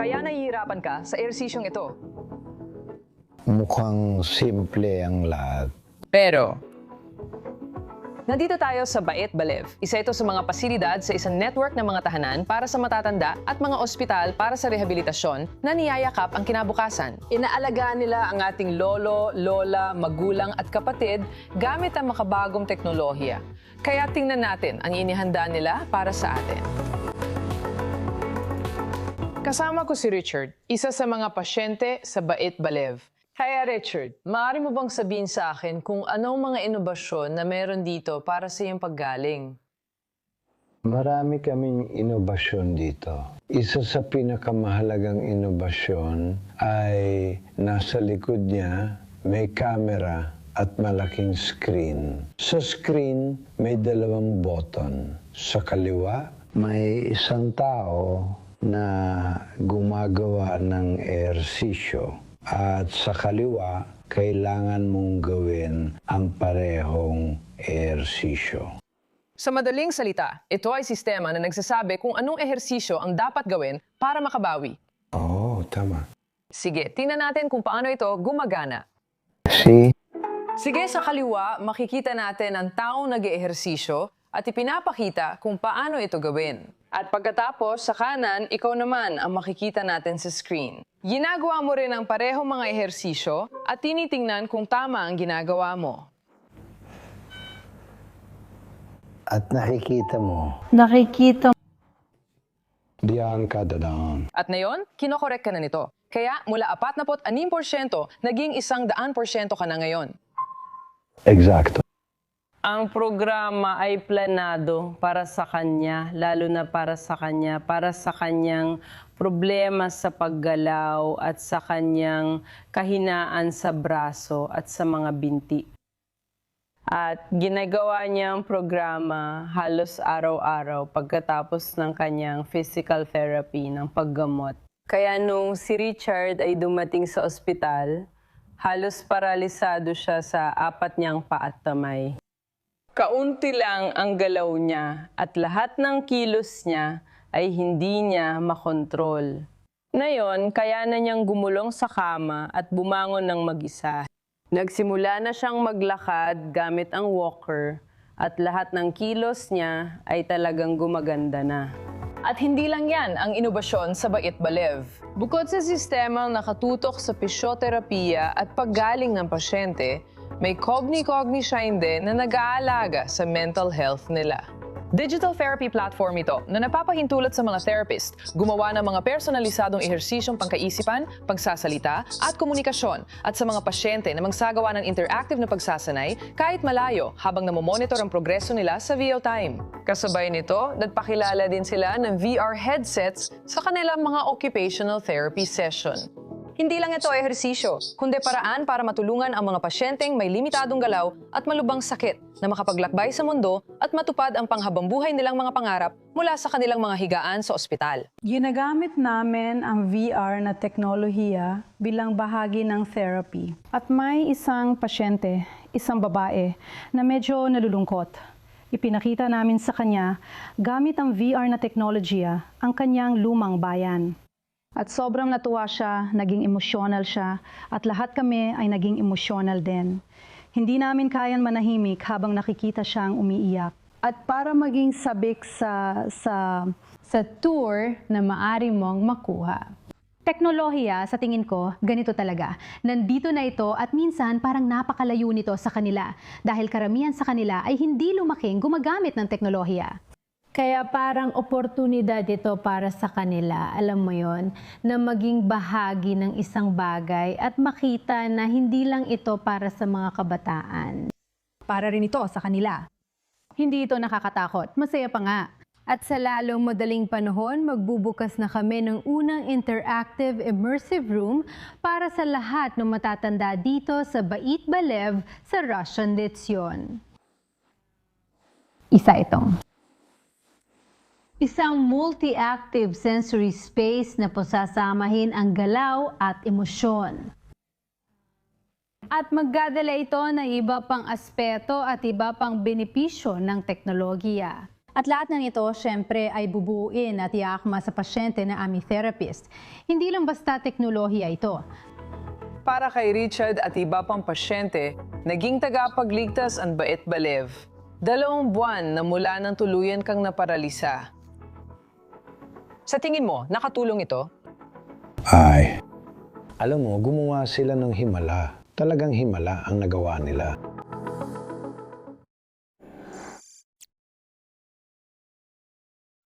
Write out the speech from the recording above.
Kaya nahihirapan ka sa ehersisyong ito. Mukhang simple ang lahat. Pero, nandito tayo sa Bait Balev. Isa ito sa mga pasilidad sa isang network ng mga tahanan para sa matatanda at mga ospital para sa rehabilitasyon na niyayakap ang kinabukasan. Inaalagaan nila ang ating lolo, lola, magulang at kapatid gamit ang makabagong teknolohiya. Kaya tingnan natin ang inihanda nila para sa atin. Kasama ko si Richard, isa sa mga pasyente sa Bait Balev. Kaya Richard, maaari mo bang sabihin sa akin kung anong mga inobasyon na meron dito para sa iyong paggaling? Marami kaming inobasyon dito. Isa sa pinakamahalagang inobasyon ay nasa likod niya may camera at malaking screen. Sa screen may 2 button. Sa kaliwa may isang tao na gumagawa ng ehersisyo. At sa kaliwa, kailangan mong gawin ang parehong ehersisyo. Sa madaling salita, ito ay sistema na nagsasabi kung anong ehersisyo ang dapat gawin para makabawi. Oo, tama. Sige, tingnan natin kung paano ito gumagana. Sige, sa kaliwa, makikita natin ang taong nag-ehersisyo at ipinapakita kung paano ito gawin. At pagkatapos, sa kanan, ikaw naman ang makikita natin sa screen. Ginagawa mo rin ang parehong mga ehersisyo at tinitingnan kung tama ang ginagawa mo. At nakikita mo, diyan ka dadaan. At ngayon, kinokorek ka na nito. Kaya mula 46%, naging 100% ka na ngayon. Eksakto. Ang programa ay planado para sa kanya, lalo na para sa kanyang problema sa paggalaw at sa kanyang kahinaan sa braso at sa mga binti. At ginagawa niya ang programa halos araw-araw pagkatapos ng kanyang physical therapy, ng paggamot. Kaya nung si Richard ay dumating sa ospital, halos paralisado siya sa 4 niyang paa at kamay. Kaunti lang ang galaw niya at lahat ng kilos niya ay hindi niya makontrol. Ngayon, kaya na niyang gumulong sa kama at bumangon ng mag-isa. Nagsimula na siyang maglakad gamit ang walker at lahat ng kilos niya ay talagang gumaganda na. At hindi lang yan ang inobasyon sa Bait Balev. Bukod sa sistemang nakatutok sa pisyoterapiya at paggaling ng pasyente, may Cogni Shine din na nag-aalaga sa mental health nila. Digital therapy platform ito na napapahintulot sa mga therapist gumawa ng mga personalisadong ehersisyong pangkaisipan, pagsasalita at komunikasyon at sa mga pasyente na magsagawa ng interactive na pagsasanay kahit malayo habang namomonitor ang progreso nila sa VO-Time. Kasabay nito, nagpakilala din sila ng VR headsets sa kanilang mga occupational therapy session. Hindi lang ito ehersisyo, kundi paraan para matulungan ang mga pasyenteng may limitadong galaw at malubhang sakit na makapaglakbay sa mundo at matupad ang panghabambuhay nilang mga pangarap mula sa kanilang mga higaan sa ospital. Ginagamit namin ang VR na teknolohiya bilang bahagi ng therapy. At may isang pasyente, isang babae, na medyo nalulungkot. Ipinakita namin sa kanya, gamit ang VR na teknolohiya, ang kanyang lumang bayan. At sobrang natuwa siya, naging emosyonal siya, at lahat kami ay naging emosyonal din. Hindi namin kayang manahimik habang nakikita siyang umiiyak. At para maging sabik sa tour na maari mong makuha. Teknolohiya, sa tingin ko, ganito talaga. Nandito na ito at minsan parang napakalayo nito sa kanila dahil karamihan sa kanila ay hindi lumaking gumagamit ng teknolohiya. Kaya parang oportunidad ito para sa kanila, alam mo yon, na maging bahagi ng isang bagay at makita na hindi lang ito para sa mga kabataan. Para rin ito sa kanila. Hindi ito nakakatakot, masaya pa nga. At sa lalong madaling panahon, magbubukas na kami ng unang interactive immersive room para sa lahat ng matatanda dito sa Bait Balev sa Russian Lezion. Isa itong. Isang multi-active sensory space na pasasamahin ang galaw at emosyon. At magdadala ito ng iba pang aspeto at iba pang benepisyo ng teknolohiya. At lahat ng ito, syempre, ay bubuuin at iakma sa pasyente na aming therapist. Hindi lang basta teknolohiya ito. Para kay Richard at iba pang pasyente, naging tagapagligtas ang Bait Balev. 2 buwan na mula nang tuluyan kang naparalisa. Sa tingin mo, nakatulong ito? Ay, alam mo, gumawa sila ng himala. Talagang himala ang nagawa nila.